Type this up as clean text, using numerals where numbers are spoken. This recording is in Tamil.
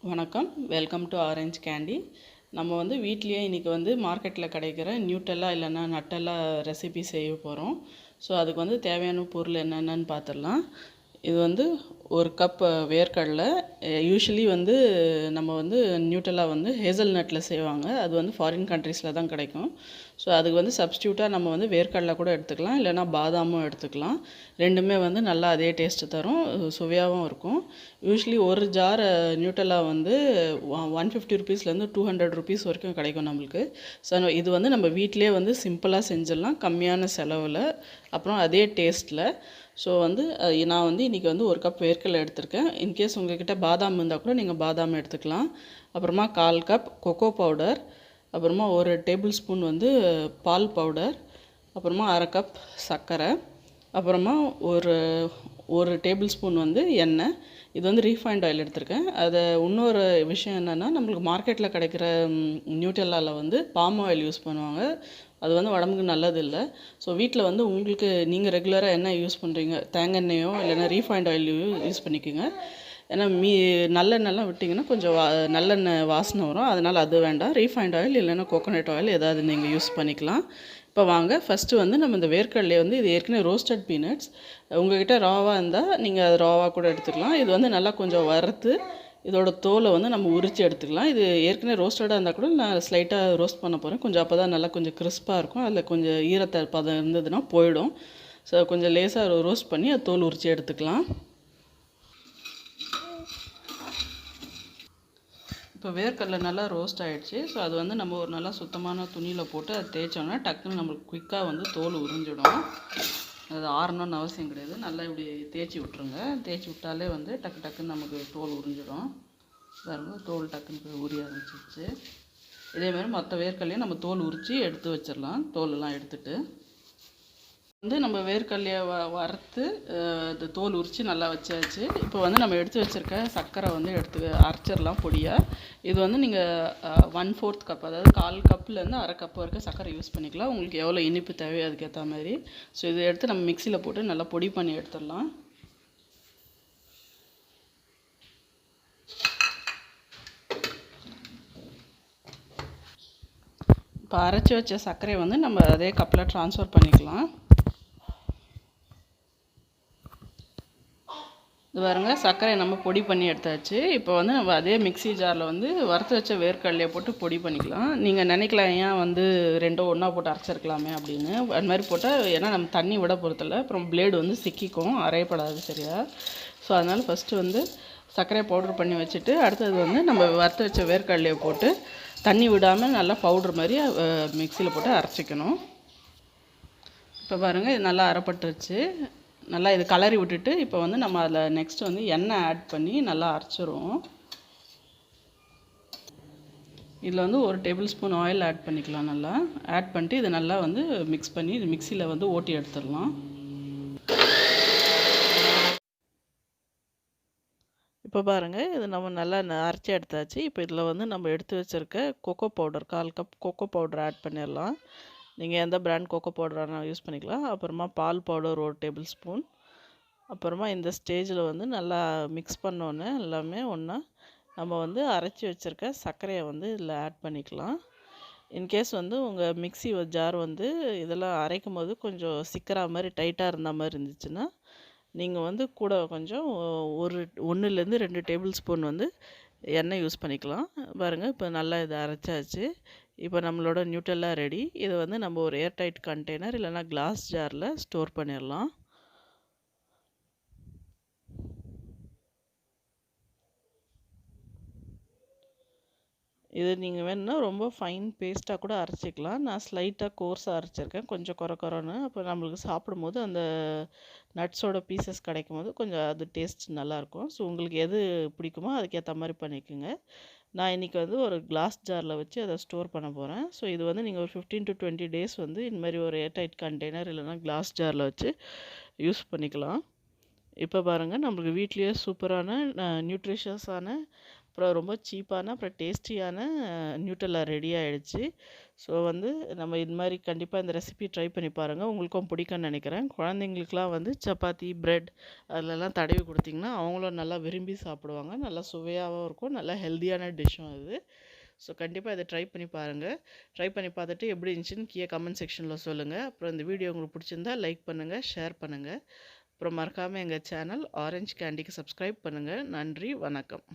வணக்கம், வெல்கம் டு ஆரஞ்ச் கேண்டி. நம்ம வந்து வீட்லேயே இன்றைக்கி வந்து மார்க்கெட்டில் கிடைக்கிற நியூட்டெல்லா இல்லைன்னா நட்டெல்லா ரெசிபி செய்ய போகிறோம். ஸோ அதுக்கு வந்து தேவையான பொருள் என்னென்னு பார்த்துடலாம். இது வந்து ஒரு கப் வேர்க்கடலை. யூஸ்வலி வந்து நம்ம வந்து நியூட்டெல்லா வந்து ஹேசல்நட்டில் செய்வாங்க. அது வந்து ஃபாரின் கண்ட்ரீஸில் தான் கிடைக்கும். ஸோ அதுக்கு வந்து சப்ஸ்டியூட்டாக நம்ம வந்து வேர்க்கடலை கூட எடுத்துக்கலாம், இல்லைனா பாதாமும் எடுத்துக்கலாம். ரெண்டுமே வந்து நல்லா அதே டேஸ்ட்டு தரும், சுவையாகவும் இருக்கும். யூஸ்வலி ஒரு ஜார் நியூட்டெல்லா வந்து 150 ருபீஸ்லேருந்து 200 ருபீஸ் வரைக்கும் கிடைக்கும் நம்மளுக்கு. ஸோ இது வந்து நம்ம வீட்டிலே வந்து சிம்பிளாக செஞ்சிடலாம், கம்மியான செலவில், அப்புறம் அதே டேஸ்ட்டில். ஸோ வந்து நான் வந்து இன்றைக்கி வந்து ஒரு கப் வேர்க்கடலை எடுத்திருக்கேன். இன்கேஸ் உங்கள்கிட்ட பாதாம் இருந்தால் கூட நீங்கள் பாதாம் எடுத்துக்கலாம். அப்புறமா 1/4 கப் கொக்கோ பவுடர், அப்புறமா ஒரு டேபிள் ஸ்பூன் வந்து பால் பவுடர், அப்புறமா 1/2 கப் சர்க்கரை, அப்புறமா ஒரு டேபிள் ஸ்பூன் வந்து எண்ணெய். இது வந்து ரீஃபைண்ட் ஆயில் எடுத்திருக்கேன். அதை இன்னொரு விஷயம் என்னென்னா, நம்மளுக்கு மார்க்கெட்டில் கிடைக்கிற நியூட்டெல்லாவில் வந்து பாம் ஆயில் யூஸ் பண்ணுவாங்க. அது வந்து உடம்புக்கு நல்லதில்லை. ஸோ வீட்டில் வந்து உங்களுக்கு நீங்கள் ரெகுலராக என்ன யூஸ் பண்ணுறீங்க, தேங்காய் எண்ணெயோ இல்லைன்னா ரீஃபைண்ட் ஆயிலையோ யூஸ் பண்ணிக்கோங்க. ஏன்னா நல்லெண்ணெய்லாம் விட்டிங்கன்னா கொஞ்சம் நல்லெண்ணெய் வாசனை வரும், அதனால் அது வேண்டாம். ரீஃபைண்ட் ஆயில் இல்லைன்னா கோகோனட் ஆயில் ஏதாவது நீங்கள் யூஸ் பண்ணிக்கலாம். இப்போ வாங்க, ஃபஸ்ட்டு வந்து நம்ம இந்த வேர்க்கடலையை வந்து இது ஏற்கனவே ரோஸ்டட் பீனட்ஸ். உங்கள்கிட்ட ராவாக இருந்தால் நீங்கள் அது ராவாக கூட எடுத்துக்கலாம். இது வந்து நல்லா கொஞ்சம் வறுத்து இதோட தோலை வந்து நம்ம உரித்து எடுத்துக்கலாம். இது ஏற்கனவே ரோஸ்டடாக இருந்தால் கூட நான் ஸ்லைட்டாக ரோஸ்ட் பண்ண போகிறேன். கொஞ்சம் அப்போ தான் நல்லா கொஞ்சம் கிறிஸ்பாக இருக்கும். அதில் கொஞ்சம் ஈரப்பதம் இருந்ததுன்னா போயிடும். ஸோ கொஞ்சம் லேசாக ரோஸ்ட் பண்ணி அது தோல் உரித்து எடுத்துக்கலாம். இப்போ வேர்க்கடலை நல்லா ரோஸ்ட் ஆகிடுச்சு. ஸோ அது வந்து நம்ம ஒரு நல்லா சுத்தமான துணியில் போட்டு அதை தேய்ச்சோன்னா டக்குன்னு நம்மளுக்கு குயிக்காக வந்து தோல் உறிஞ்சிடும். அது ஆறணும்னு அவசியம் கிடையாது. நல்லா இப்படி தேய்ச்சி விட்ருங்க. தேய்ச்சி விட்டாலே வந்து டக்குன்னு நமக்கு தோல் உறிஞ்சிடும். பாருங்க, தோல் டக்குன்னு போய் உரிய ஆரம்பிச்சிருச்சு. இதேமாதிரி மற்ற வேர்க்கடலையும் நம்ம தோல் உரித்து எடுத்து வச்சிடலாம். தோலெல்லாம் எடுத்துகிட்டு வந்து நம்ம வேர்க்கடலையை வறுத்து இந்த தோல் உரித்து நல்லா வச்சாச்சு. இப்போ வந்து நம்ம எடுத்து வச்சுருக்க சர்க்கரை வந்து அரைச்சிடலாம் பொடியாக. இது வந்து நீங்கள் 1/4 கப், அதாவது 1/4 கப்லேருந்து 1/2 கப் வரைக்கும் சர்க்கரை யூஸ் பண்ணிக்கலாம். உங்களுக்கு எவ்வளோ இனிப்பு தேவையோ அதுக்கேற்ற மாதிரி. ஸோ இதை எடுத்து நம்ம மிக்சியில் போட்டு நல்லா பொடி பண்ணி எடுத்துடலாம். இப்போ அரைச்சி வச்ச சர்க்கரையை வந்து நம்ம அதே கப்பில் ட்ரான்ஸ்ஃபர் பண்ணிக்கலாம். இது பாருங்க, சர்க்கரையை நம்ம பொடி பண்ணி எடுத்தாச்சு. இப்போ வந்து நம்ம அதே மிக்ஸி ஜாரில் வந்து வறுத்து வச்ச வேர்க்கடலையை போட்டு பொடி பண்ணிக்கலாம். நீங்கள் நினைக்கலாம், ஏன் வந்து ரெண்டும் ஒன்றா போட்டு அரைச்சிருக்கலாமே அப்படின்னு. அது மாதிரி போட்டால், ஏன்னா நம்ம தண்ணி விட பொறுத்தல, அப்புறம் பிளேடு வந்து சிக்கிக்கும், அரையப்படாது சரியா. ஸோ அதனால் ஃபஸ்ட்டு வந்து சர்க்கரையை பவுட்ரு பண்ணி வச்சுட்டு, அடுத்தது வந்து நம்ம வறுத்து வச்ச வேர்க்கடலையை போட்டு தண்ணி விடாமல் நல்லா பவுட்ரு மாதிரி மிக்சியில் போட்டு அரைச்சிக்கணும். இப்போ பாருங்கள், இது நல்லா அரைப்பட்டுருச்சு. நல்லா இது கலரி விட்டுட்டு இப்போ வந்து நம்ம அதில் நெக்ஸ்ட் வந்து எண்ணெய் ஆட் பண்ணி நல்லா அரைச்சிருவோம். இதில் வந்து ஒரு டேபிள் ஸ்பூன் ஆயில் ஆட் பண்ணிக்கலாம். நல்லா ஆட் பண்ணிட்டு இதை நல்லா வந்து மிக்ஸ் பண்ணி மிக்சியில் வந்து ஓட்டி எடுத்துடலாம். இப்போ பாருங்கள், இது நம்ம நல்லா அரைச்சி எடுத்தாச்சு. இப்போ இதில் வந்து நம்ம எடுத்து வச்சுருக்க cocoa powder 1/4 cup cocoa powder add பண்ணிடலாம். நீங்கள் எந்த பிராண்ட் கொக்கோ பவுடராக யூஸ் பண்ணிக்கலாம். அப்புறமா பால் பவுடர் ஒரு டேபிள் ஸ்பூன். அப்புறமா இந்த ஸ்டேஜில் வந்து நல்லா மிக்ஸ் பண்ணோன்னே எல்லாமே ஒன்றா நம்ம வந்து அரைச்சி வச்சுருக்க சர்க்கரையை வந்து இதில் ஆட் பண்ணிக்கலாம். இன்கேஸ் வந்து உங்கள் மிக்ஸி ஜார் வந்து இதெல்லாம் அரைக்கும் போது கொஞ்சம் சிக்கிற மாதிரி டைட்டாக இருந்த மாதிரி இருந்துச்சுன்னா, நீங்கள் வந்து கூட கொஞ்சம் 1லேருந்து 2 டேபிள் ஸ்பூன் வந்து எண்ணெய் யூஸ் பண்ணிக்கலாம். பாருங்கள், இப்போ நல்லா இதை அரைச்சாச்சு. இப்போ நம்மளோட நியூட்டெல்லா ரெடி. இதை வந்து நம்ம ஒரு ஏர்டைட் கண்டெய்னர் இல்லைனா கிளாஸ் ஜாரில் ஸ்டோர் பண்ணிடலாம். இது நீங்கள் வேணும்னா ரொம்ப ஃபைன் பேஸ்ட்டாக கூட அரைச்சிக்கலாம். நான் ஸ்லைட்டாக கோர்ஸாக அரைச்சிருக்கேன், கொஞ்சம் கொரன்னு. அப்போ நம்மளுக்கு சாப்பிடும்போது அந்த நட்ஸோட பீசஸ் கிடைக்கும் போது கொஞ்சம் அது டேஸ்ட் நல்லாயிருக்கும். ஸோ உங்களுக்கு எது பிடிக்குமோ அதுக்கேற்ற மாதிரி பண்ணிக்கோங்க. நான் இன்றைக்கி வந்து ஒரு கிளாஸ் ஜாரில் வச்சு அதை ஸ்டோர் பண்ண போகிறேன். ஸோ இது வந்து நீங்கள் ஒரு 15 to 20 டேஸ் வந்து இந்த மாதிரி ஒரு ஏர்டைட் கண்டெய்னர் இல்லைனா கிளாஸ் ஜாரில் வச்சு யூஸ் பண்ணிக்கலாம். இப்போ பாருங்கள், நம்மளுக்கு வீட்லேயே சூப்பரான நியூட்ரிஷியஸான அப்புறம் ரொம்ப சீப்பான அப்புறம் டேஸ்டியான நியூட்டெல்லா ரெடி ஆகிடுச்சு. ஸோ வந்து நம்ம இது மாதிரி கண்டிப்பாக இந்த ரெசிபி ட்ரை பண்ணி பாருங்கள், உங்களுக்கும் பிடிக்கும்னு நினைக்கிறேன். குழந்தைங்களுக்குலாம் வந்து சப்பாத்தி, பிரெட் அதிலலாம் தடவி கொடுத்திங்கன்னா அவங்களும் நல்லா விரும்பி சாப்பிடுவாங்க. நல்லா சுவையாகவும் இருக்கும், நல்லா ஹெல்த்தியான டிஷ்ஷும் அது. ஸோ கண்டிப்பாக இதை ட்ரை பண்ணி பாருங்கள். ட்ரை பண்ணி பார்த்துட்டு எப்படி இருந்துச்சுன்னு கீழே கமெண்ட் செக்ஷனில் சொல்லுங்கள். அப்புறம் இந்த வீடியோ உங்களுக்கு பிடிச்சிருந்தா லைக் பண்ணுங்கள், ஷேர் பண்ணுங்கள். அப்புறம் மறக்காமல் எங்கள் சேனல் ஆரஞ்ச் கேண்டிக்கு சப்ஸ்கிரைப் பண்ணுங்கள். நன்றி, வணக்கம்.